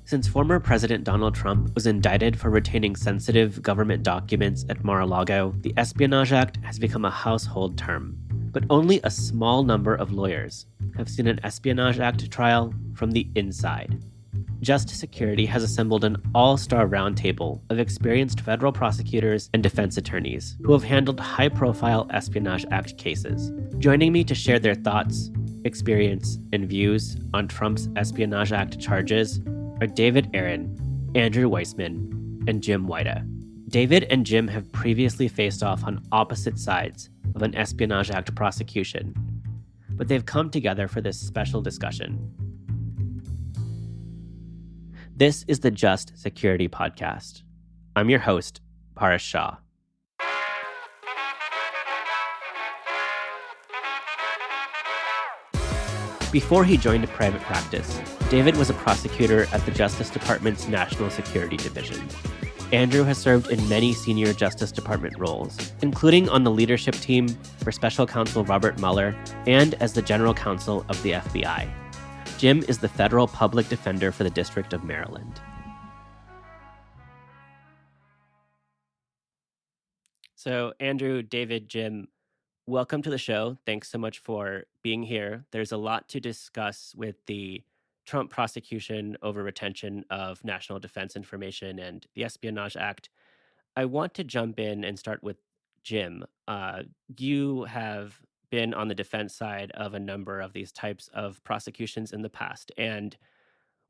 Since former President Donald Trump was indicted for retaining sensitive government documents at Mar-a-Lago, the Espionage Act has become a household term. But only a small number of lawyers have seen an Espionage Act trial from the inside. Just Security has assembled an all-star roundtable of experienced federal prosecutors and defense attorneys who have handled high-profile Espionage Act cases. Joining me to share their thoughts, experience, and views on Trump's Espionage Act charges are David Aaron, Andrew Weissmann, and Jim Wyda. David and Jim have previously faced off on opposite sides of an Espionage Act prosecution, but they've come together for this special discussion. This is the Just Security Podcast. I'm your host, Paresh Shah. Before he joined private practice, David was a prosecutor at the Justice Department's National Security Division. Andrew has served in many senior Justice Department roles, including on the leadership team for Special Counsel Robert Mueller and as the General Counsel of the FBI. Jim is the federal public defender for the District of Maryland. So, Andrew, David, Jim, welcome to the show. Thanks so much for being here. There's a lot to discuss with the Trump prosecution over retention of national defense information and the Espionage Act. I want to jump in and start with Jim. You have been on the defense side of a number of these types of prosecutions in the past. And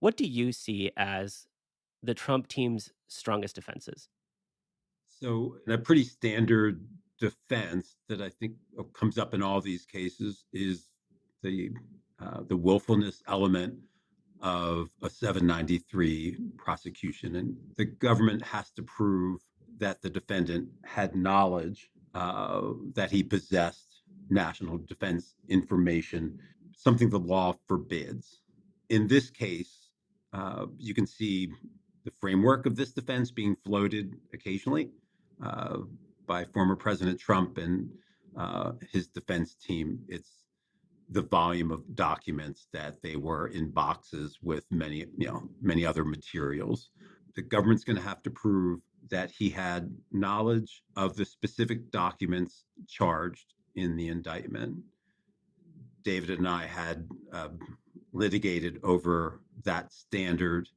what do you see as the Trump team's strongest defenses? So, a pretty standard defense that I think comes up in all these cases is the willfulness element of a 793 prosecution, and the government has to prove that the defendant had knowledge that he possessed national defense information, something the law forbids. In this case, you can see the framework of this defense being floated occasionally by former President Trump and his defense team. It's the volume of documents that they were in boxes with many other materials. The government's going to have to prove that he had knowledge of the specific documents charged in the indictment. David and I had litigated over that standard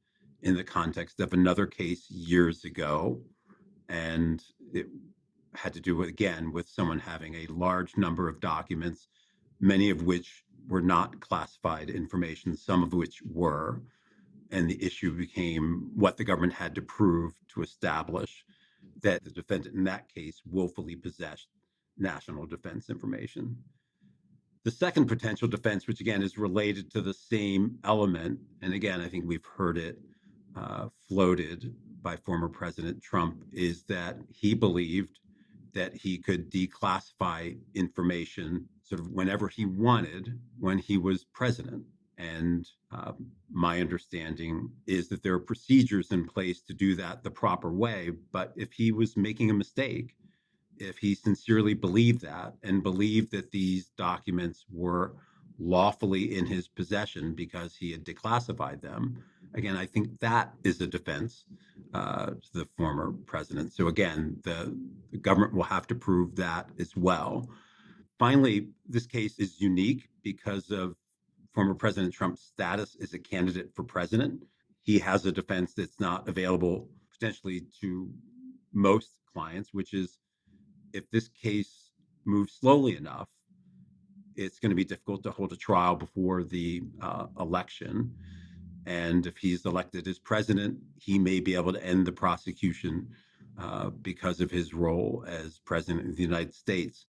in the context of another case years ago, and it had to do with someone having a large number of documents, many of which were not classified information, some of which were. And the issue became what the government had to prove to establish that the defendant in that case willfully possessed national defense information. The second potential defense, which again is related to the same element, and again, I think we've heard it floated by former President Trump, is that he believed that he could declassify information sort of whenever he wanted when he was president. And my understanding is that there are procedures in place to do that the proper way. But if he was making a mistake, if he sincerely believed that and believed that these documents were lawfully in his possession because he had declassified them, again, I think that is a defense to the former president. So again, the government will have to prove that as well. Finally, this case is unique because of former President Trump's status as a candidate for president. He has a defense that's not available potentially to most clients, which is if this case moves slowly enough, it's going to be difficult to hold a trial before the election. And if he's elected as president, he may be able to end the prosecution because of his role as president of the United States.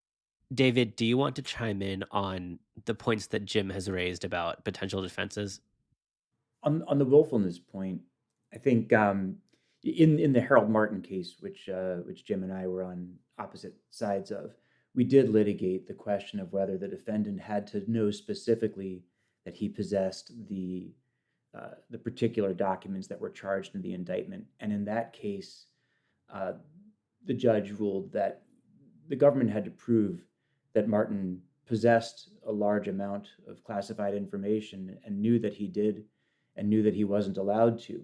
David, do you want to chime in on the points that Jim has raised about potential defenses? On the willfulness point, I think in the Harold Martin case, which Jim and I were on opposite sides of, we did litigate the question of whether the defendant had to know specifically that he possessed the particular documents that were charged in the indictment. And in that case, the judge ruled that the government had to prove that Martin possessed a large amount of classified information and knew that he did and knew that he wasn't allowed to.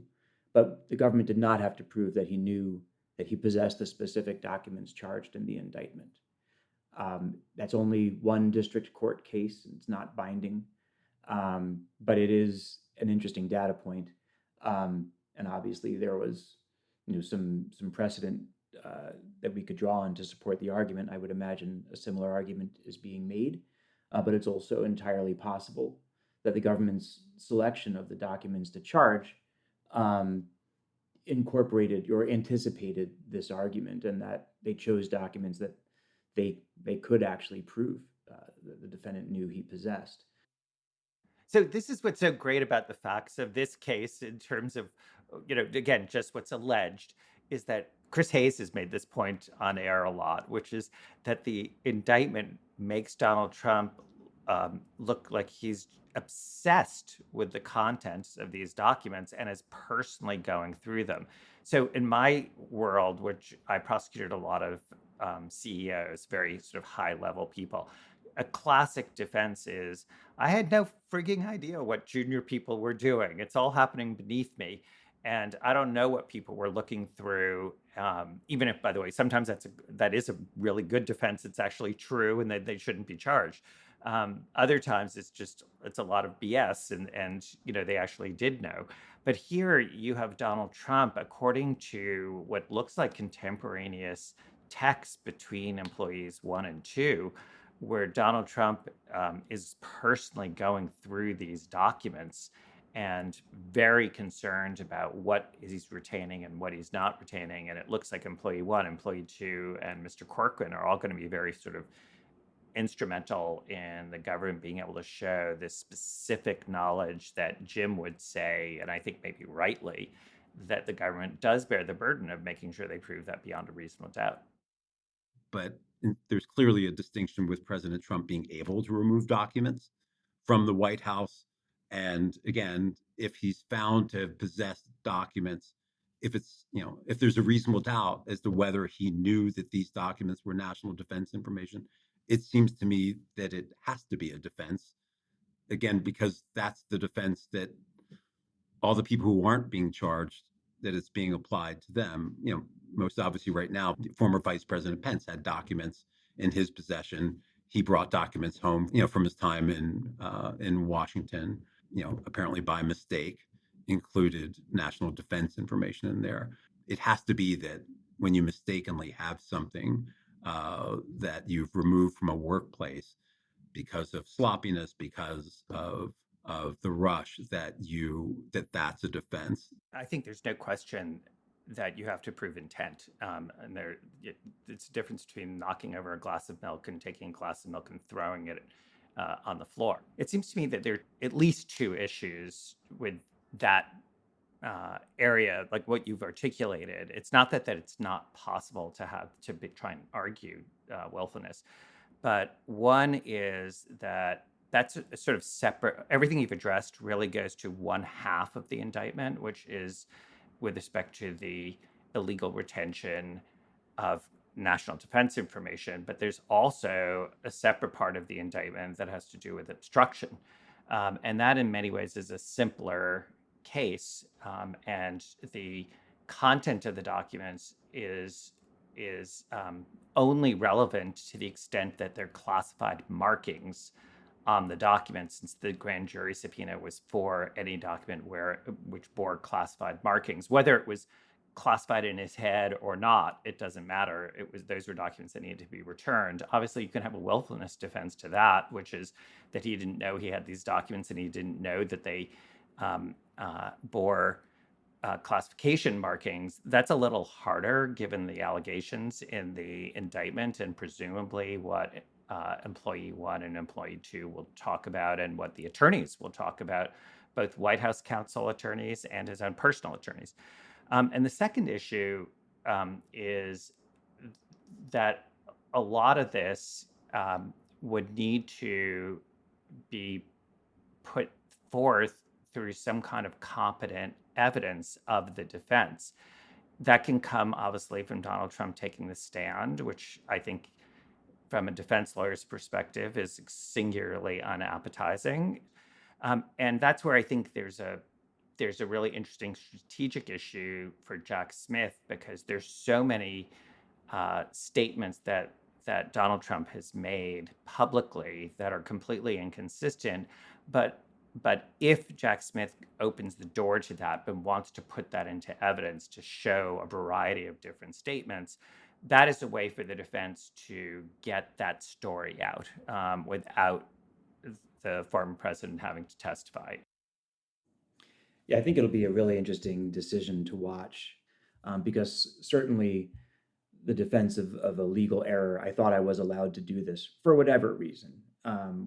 but the government did not have to prove that he knew that he possessed the specific documents charged in the indictment. That's only one district court case, and it's not binding, but it is an interesting data point. And obviously, there was, some precedent that we could draw on to support the argument. I would imagine a similar argument is being made, but it's also entirely possible that the government's selection of the documents to charge um, incorporated or anticipated this argument, and that they chose documents that they could actually prove the defendant knew he possessed. So this is what's so great about the facts of this case in terms of, again, just what's alleged is that Chris Hayes has made this point on air a lot, which is that the indictment makes Donald Trump look like he's obsessed with the contents of these documents and is personally going through them. So in my world, which I prosecuted a lot of CEOs, very sort of high level people, a classic defense is I had no frigging idea what junior people were doing. It's all happening beneath me. And I don't know what people were looking through. Even if, by the way, sometimes that is a really good defense. It's actually true, and they shouldn't be charged. Other times, it's a lot of BS, and they actually did know. But here you have Donald Trump, according to what looks like contemporaneous text between employees 1 and 2, where Donald Trump is personally going through these documents and very concerned about what he's retaining and what he's not retaining. And it looks like employee 1, employee 2, and Mr. Corcoran are all going to be very sort of instrumental in the government being able to show this specific knowledge that Jim would say, and I think maybe rightly, that the government does bear the burden of making sure they prove that beyond a reasonable doubt. But there's clearly a distinction with President Trump being able to remove documents from the White House. And again, if he's found to have possessed documents, if there's a reasonable doubt as to whether he knew that these documents were national defense information, it seems to me that it has to be a defense. Again, because that's the defense that all the people who aren't being charged, that it's being applied to them. Most obviously right now, former Vice President Pence had documents in his possession. He brought documents home, from his time in Washington, apparently by mistake, included national defense information in there. It has to be that when you mistakenly have something that you've removed from a workplace because of sloppiness, because of the rush, that's a defense. I think there's no question that you have to prove intent. And it's a difference between knocking over a glass of milk and taking a glass of milk and throwing it on the floor. It seems to me that there are at least 2 issues with that area, like what you've articulated. It's not that it's not possible to try and argue willfulness, but one is that's a sort of separate. Everything you've addressed really goes to one half of the indictment, which is with respect to the illegal retention of national defense information. But there's also a separate part of the indictment that has to do with obstruction. And that in many ways is a simpler case. And the content of the documents is only relevant to the extent that they're classified markings on the document, since the grand jury subpoena was for any document which bore classified markings. Whether it was classified in his head or not, it doesn't matter. Those were documents that needed to be returned. Obviously, you can have a willfulness defense to that, which is that he didn't know he had these documents and he didn't know that they bore classification markings. That's a little harder given the allegations in the indictment and presumably what employee 1 and employee 2 will talk about and what the attorneys will talk about, both White House counsel attorneys and his own personal attorneys. And the second issue is that a lot of this would need to be put forth through some kind of competent evidence of the defense. That can come, obviously, from Donald Trump taking the stand, which I think, from a defense lawyer's perspective, is singularly unappetizing. And that's where I think there's a there's a really interesting strategic issue for Jack Smith because there's so many statements that Donald Trump has made publicly that are completely inconsistent. But if Jack Smith opens the door to that and wants to put that into evidence to show a variety of different statements, that is a way for the defense to get that story out without the former president having to testify. Yeah, I think it'll be a really interesting decision to watch because certainly the defense of a legal error, I thought I was allowed to do this for whatever reason,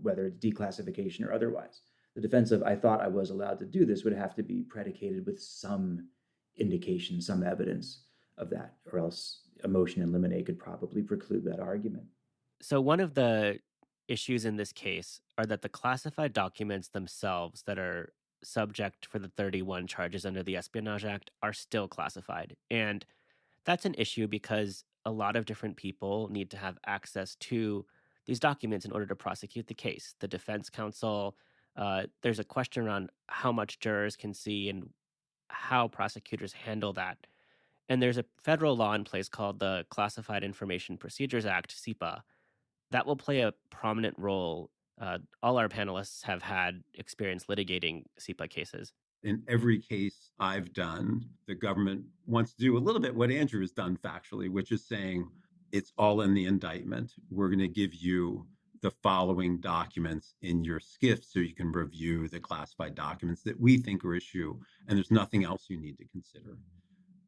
whether it's declassification or otherwise. The defense of I thought I was allowed to do this would have to be predicated with some indication, some evidence of that, or else a motion in limine could probably preclude that argument. So one of the issues in this case are that the classified documents themselves that are subject for the 31 charges under the Espionage Act are still classified. And that's an issue because a lot of different people need to have access to these documents in order to prosecute the case. The defense counsel, there's a question around how much jurors can see and how prosecutors handle that. And there's a federal law in place called the Classified Information Procedures Act, CIPA, that will play a prominent role. All our panelists have had experience litigating CIPA cases. In every case I've done, the government wants to do a little bit what Andrew has done factually, which is saying it's all in the indictment. We're going to give you the following documents in your SCIF so you can review the classified documents that we think are issue, and there's nothing else you need to consider.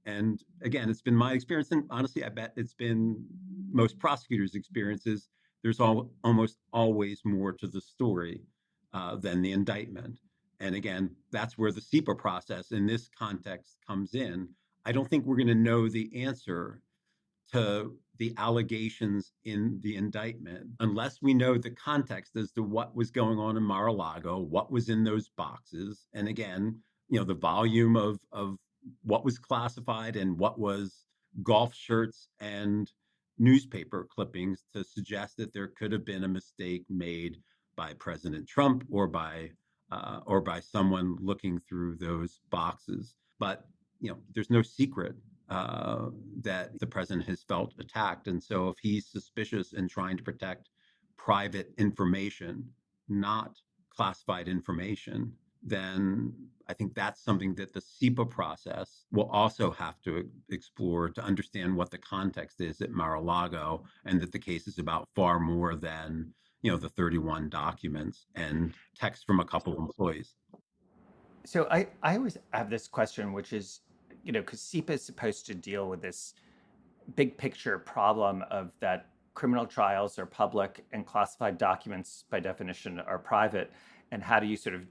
And again, it's been my experience, and honestly, I bet it's been most prosecutors' experiences. There's almost always more to the story than the indictment. And again, that's where the CIPA process in this context comes in. I don't think we're going to know the answer to the allegations in the indictment unless we know the context as to what was going on in Mar-a-Lago, what was in those boxes. And again, the volume of what was classified and what was golf shirts and newspaper clippings to suggest that there could have been a mistake made by President Trump or by someone looking through those boxes. But there's no secret that the president has felt attacked, and so if he's suspicious and trying to protect private information, not classified information, then I think that's something that the CIPA process will also have to explore to understand what the context is at Mar-a-Lago, and that the case is about far more than the 31 documents and text from a couple of employees. So I always have this question, which is, because CIPA is supposed to deal with this big picture problem of that criminal trials are public and classified documents by definition are private. And how do you sort of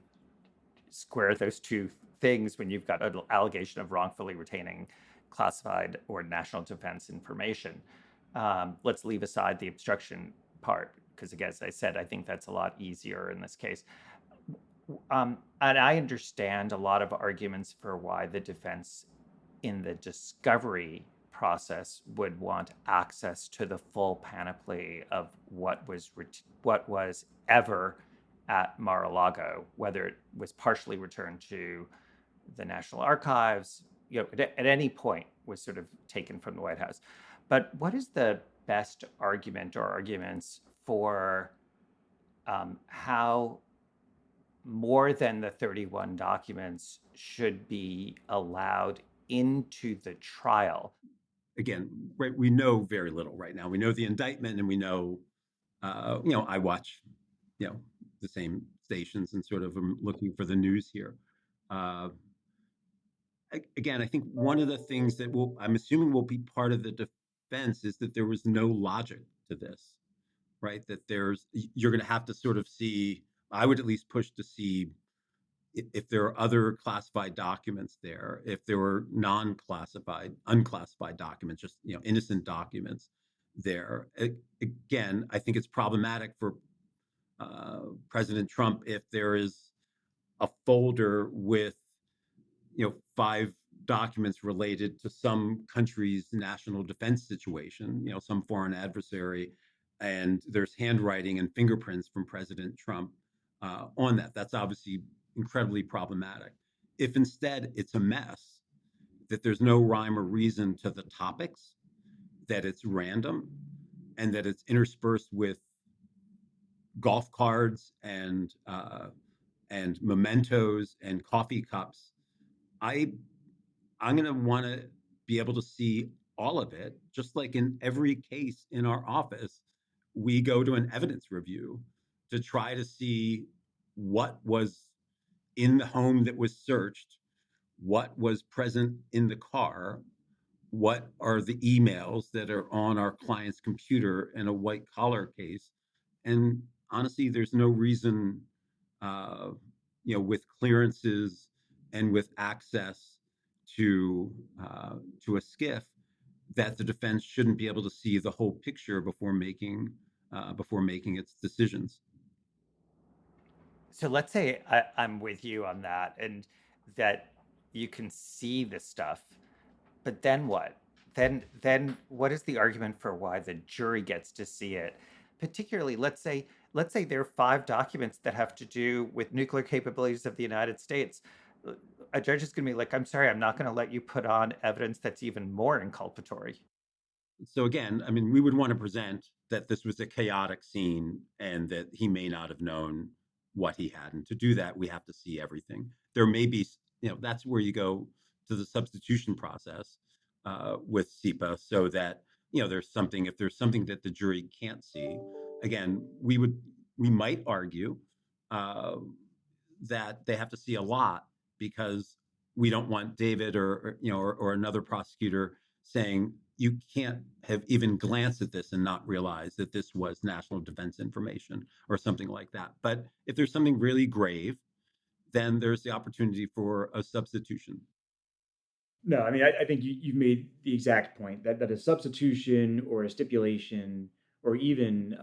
square those two things when you've got an allegation of wrongfully retaining classified or national defense information? Let's leave aside the obstruction part, because again, as I said, I think that's a lot easier in this case. And I understand a lot of arguments for why the defense in the discovery process would want access to the full panoply of what was ever at Mar-a-Lago, whether it was partially returned to the National Archives, at any point was sort of taken from the White House. But what is the best argument or arguments for how more than the 31 documents should be allowed into the trial? Again, right, we know very little right now. We know the indictment, and we know, I watch, the same stations and sort of am looking for the news here. Again, I think one of the things that I'm assuming will be part of the defense is that there was no logic to this, right? That you're going to have to sort of see, I would at least push to see if there are other classified documents there, if there were non-classified, unclassified documents, just innocent documents there. Again, I think it's problematic for President Trump if there is a folder with 5 documents related to some country's national defense situation, some foreign adversary, and there's handwriting and fingerprints from President Trump on that. That's obviously incredibly problematic. if instead it's a mess, that there's no rhyme or reason to the topics, that it's random, and that it's interspersed with golf cards and mementos and coffee cups, I'm going to want to be able to see all of it. Just like in every case in our office, we go to an evidence review to try to see what was in the home that was searched, what was present in the car, what are the emails that are on our client's computer in a white collar case. And honestly, there's no reason, uh, with clearances and with access to a skiff, that the defense shouldn't be able to see the whole picture before making its decisions. So let's say I'm with you on that, and that you can see the stuff, but then what? Then what is the argument for why the jury gets to see it? Particularly, let's say there are 5 documents that have to do with nuclear capabilities of the United States. A judge is going to be like, I'm sorry, I'm not going to let you put on evidence that's even more inculpatory. So again, I mean, we would want to present that this was a chaotic scene and that he may not have known what he had. And to do that, we have to see everything. There may be, that's where you go to the substitution process with SEPA, so that, if there's something that the jury can't see, again, we might argue that they have to see a lot, because we don't want David or another prosecutor saying, you can't have even glanced at this and not realize that this was national defense information or something like that. But if there's something really grave, then there's the opportunity for a substitution. No, I mean, I think you've made the exact point that a substitution or a stipulation or even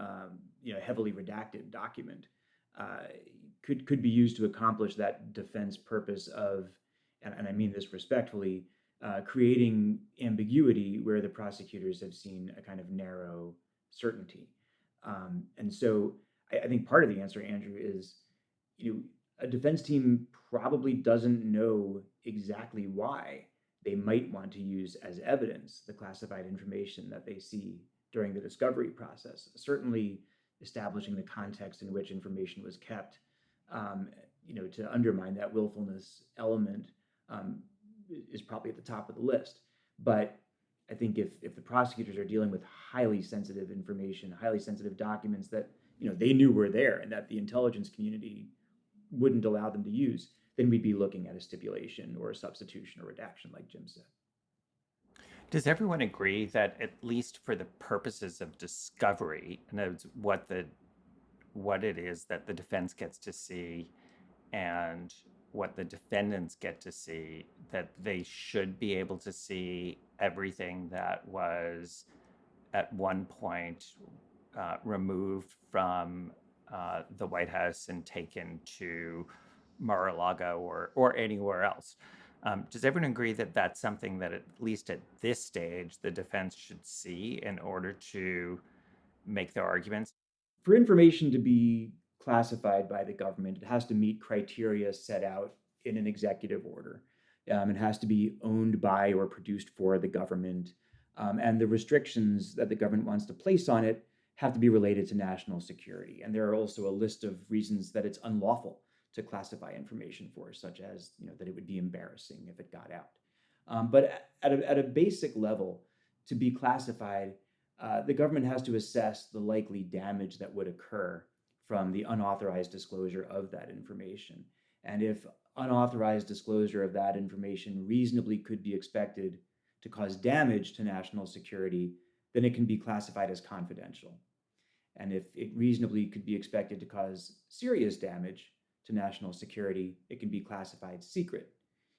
heavily redacted document could be used to accomplish that defense purpose of, and I mean this respectfully, creating ambiguity where the prosecutors have seen a kind of narrow certainty. And so I think part of the answer, Andrew, is a defense team probably doesn't know exactly why they might want to use as evidence the classified information that they see during the discovery process. Certainly establishing the context in which information was kept, to undermine that willfulness element is probably at the top of the list. But I think if the prosecutors are dealing with highly sensitive information, highly sensitive documents that they knew were there and that the intelligence community wouldn't allow them to use, then we'd be looking at a stipulation or a substitution or redaction, like Jim said. Does everyone agree that, at least for the purposes of discovery, and what it is that the defense gets to see and what the defendants get to see, that they should be able to see everything that was at one point removed from the White House and taken to Mar-a-Lago or anywhere else? Does everyone agree that that's something that, at least at this stage, the defense should see in order to make their arguments? For information to be classified by the government, it has to meet criteria set out in an executive order. It has to be owned by or produced for the government. And the restrictions that the government wants to place on it have to be related to national security. And there are also a list of reasons that it's unlawful to classify information for, such as that it would be embarrassing if it got out. But at a basic level, to be classified, the government has to assess the likely damage that would occur from the unauthorized disclosure of that information. And if unauthorized disclosure of that information reasonably could be expected to cause damage to national security, then it can be classified as confidential. And if it reasonably could be expected to cause serious damage to national security, it can be classified secret.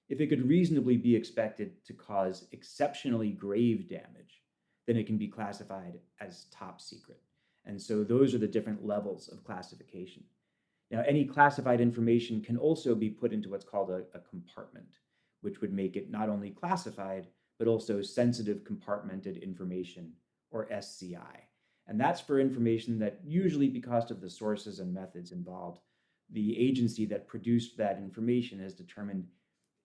If it could reasonably be expected to cause exceptionally grave damage, then it can be classified as top secret. And so those are the different levels of classification. Now, any classified information can also be put into what's called a compartment, which would make it not only classified, but also sensitive compartmented information, or SCI. And that's for information that usually, because of the sources and methods involved, the agency that produced that information has determined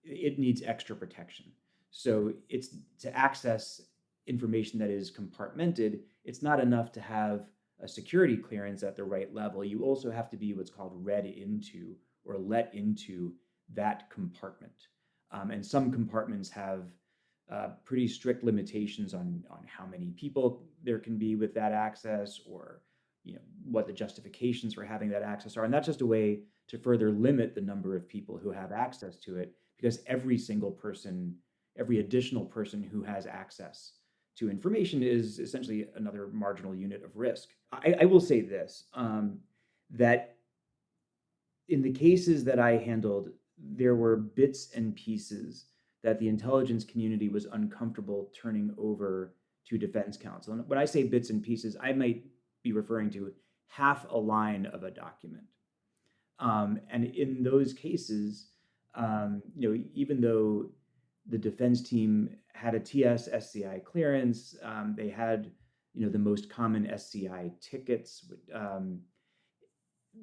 it needs extra protection. So it's to access information that is compartmented, it's not enough to have a security clearance at the right level. You also have to be what's called read into or let into that compartment. And some compartments have pretty strict limitations on how many people there can be with that access, or what the justifications for having that access are. And that's just a way to further limit the number of people who have access to it, because every single person, every additional person who has access to information is essentially another marginal unit of risk. I will say this, that in the cases that I handled, there were bits and pieces that the intelligence community was uncomfortable turning over to defense counsel. And when I say bits and pieces, I might be referring to half a line of a document. And in those cases, even though the defense team had a TS SCI clearance, they had, the most common SCI tickets.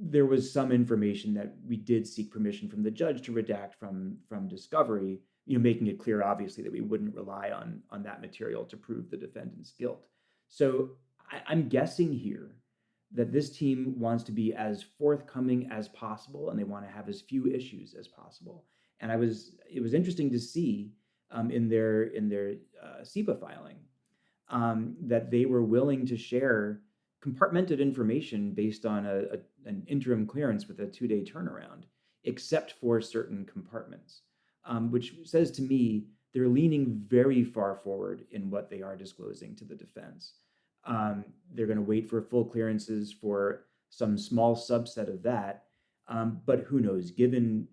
There was some information that we did seek permission from the judge to redact from discovery, making it clear, obviously, that we wouldn't rely on that material to prove the defendant's guilt. So I'm guessing here that this team wants to be as forthcoming as possible, and they want to have as few issues as possible. And it was interesting to see in their SEPA filing that they were willing to share compartmented information based on an interim clearance with a 2-day turnaround, except for certain compartments, which says to me they're leaning very far forward in what they are disclosing to the defense. They're going to wait for full clearances for some small subset of that, but who knows? Given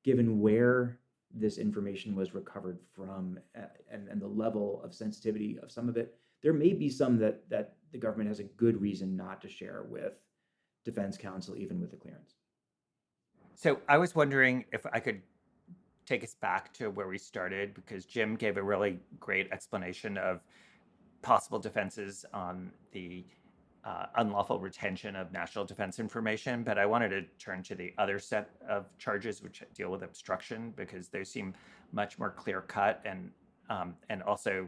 where this information was recovered from and the level of sensitivity of some of it, there may be some that the government has a good reason not to share with defense counsel, even with the clearance. So I was wondering if I could take us back to where we started, because Jim gave a really great explanation of possible defenses on the unlawful retention of national defense information. But I wanted to turn to the other set of charges which deal with obstruction, because those seem much more clear cut. And also,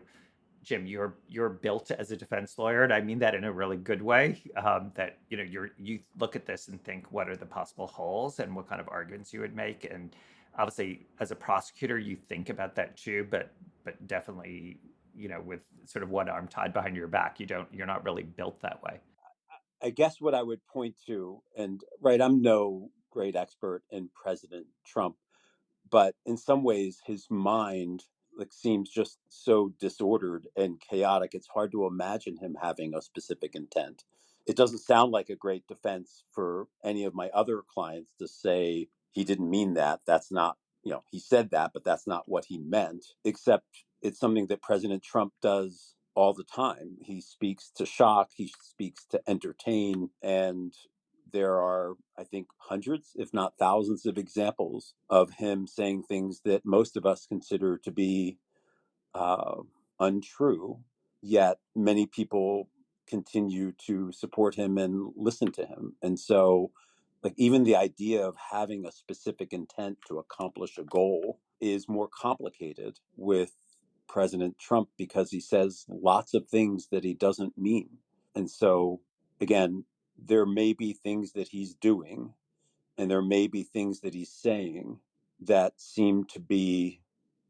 Jim, you're built as a defense lawyer, and I mean that in a really good way. That you look at this and think, what are the possible holes and what kind of arguments you would make. And obviously, as a prosecutor, you think about that too, but definitely, with sort of one arm tied behind your back, you're not really built that way. I guess what I would point to, and I'm no great expert in President Trump, but in some ways his mind seems just so disordered and chaotic. It's hard to imagine him having a specific intent. It doesn't sound like a great defense for any of my other clients to say he didn't mean that. That's not, he said that, but that's not what he meant, except it's something that President Trump does all the time. He speaks to shock, he speaks to entertain, and there are, I think, hundreds, if not thousands, of examples of him saying things that most of us consider to be untrue, yet many people continue to support him and listen to him. And so, even the idea of having a specific intent to accomplish a goal is more complicated with President Trump, because he says lots of things that he doesn't mean. And so, again, there may be things that he's doing and there may be things that he's saying that seem to be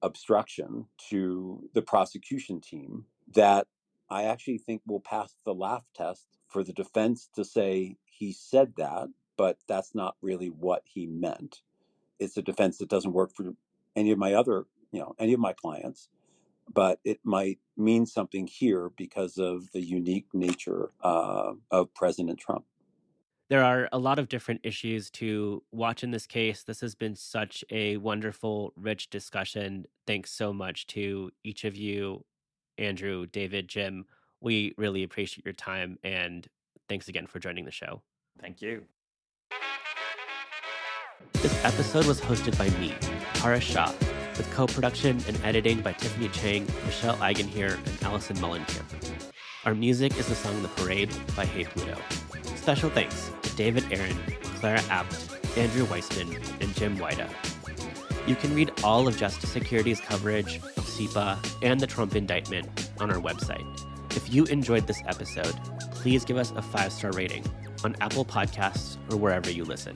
obstruction to the prosecution team that I actually think will pass the laugh test for the defense to say he said that, but that's not really what he meant. It's a defense that doesn't work for any of my other, any of my clients, but it might mean something here because of the unique nature of President Trump. There are a lot of different issues to watch in this case. This has been such a wonderful, rich discussion. Thanks so much to each of you, Andrew, David, Jim. We really appreciate your time, and thanks again for joining the show. Thank you. This episode was hosted by me, Tara Shah, with co-production and editing by Tiffany Chang, Michelle Eigenhier, and Allison Mullenkamp. Our music is the song The Parade by Hey Pluto. Special thanks to David Aaron, Clara Abt, Andrew Weissmann, and Jim Wyda. You can read all of Justice Security's coverage of CIPA and the Trump indictment on our website. If you enjoyed this episode, please give us a 5-star rating on Apple Podcasts or wherever you listen.